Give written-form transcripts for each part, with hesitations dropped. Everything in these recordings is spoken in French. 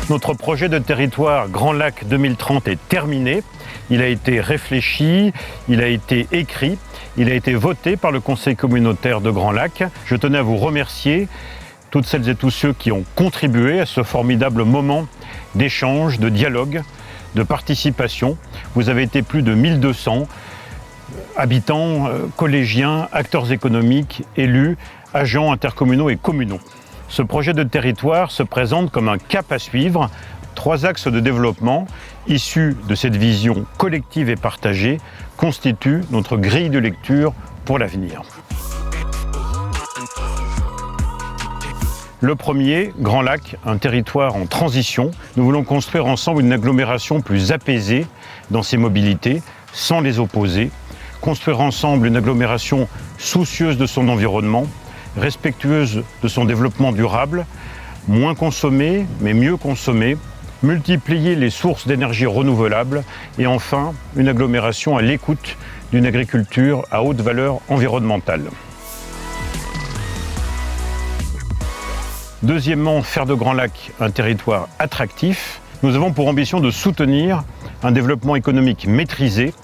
Notre projet de territoire Grand Lac 2030 est terminé. Il a été réfléchi, il a été écrit, il a été voté par le Conseil communautaire de Grand Lac. Je tenais à vous remercier, toutes celles et tous ceux qui ont contribué à ce formidable moment d'échange, de dialogue, de participation. Vous avez été plus de 1200 habitants, collégiens, acteurs économiques, élus, agents intercommunaux et communaux. Ce projet de territoire se présente comme un cap à suivre, 3 axes de développement issus de cette vision collective et partagée constituent notre grille de lecture pour l'avenir. Le premier, Grand Lac, un territoire en transition. Nous voulons construire ensemble une agglomération plus apaisée dans ses mobilités, sans les opposer. Construire ensemble une agglomération soucieuse de son environnement, respectueuse de son développement durable, moins consommée, mais mieux consommée, multiplier les sources d'énergie renouvelables et enfin une agglomération à l'écoute d'une agriculture à haute valeur environnementale. Deuxièmement, faire de Grand Lac un territoire attractif. Nous avons pour ambition de soutenir un développement économique maîtrisé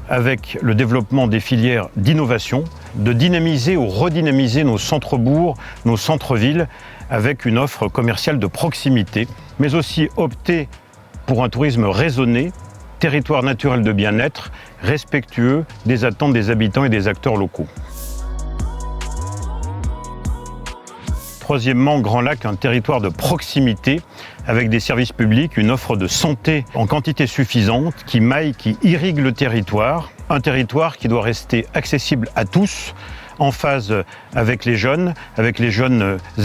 avec le développement des filières d'innovation, de dynamiser ou redynamiser nos centres-bourgs, nos centres-villes avec une offre commerciale de proximité, mais aussi opter pour un tourisme raisonné, territoire naturel de bien-être, respectueux des attentes des habitants et des acteurs locaux. Troisièmement, Grand Lac, un territoire de proximité avec des services publics, une offre de santé en quantité suffisante qui maille, qui irrigue le territoire. Un territoire qui doit rester accessible à tous, en phase avec les jeunes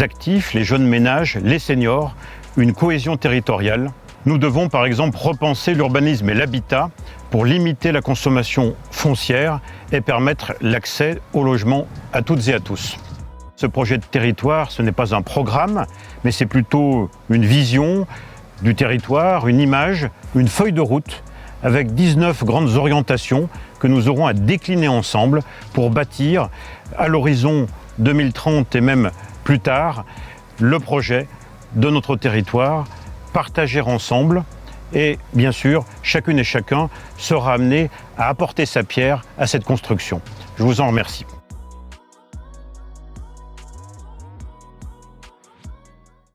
actifs, les jeunes ménages, les seniors, une cohésion territoriale. Nous devons par exemple repenser l'urbanisme et l'habitat pour limiter la consommation foncière et permettre l'accès au logement à toutes et à tous. Ce projet de territoire, ce n'est pas un programme, mais c'est plutôt une vision du territoire, une image, une feuille de route avec 19 grandes orientations que nous aurons à décliner ensemble pour bâtir à l'horizon 2030 et même plus tard le projet de notre territoire, partager ensemble et bien sûr chacune et chacun sera amené à apporter sa pierre à cette construction. Je vous en remercie.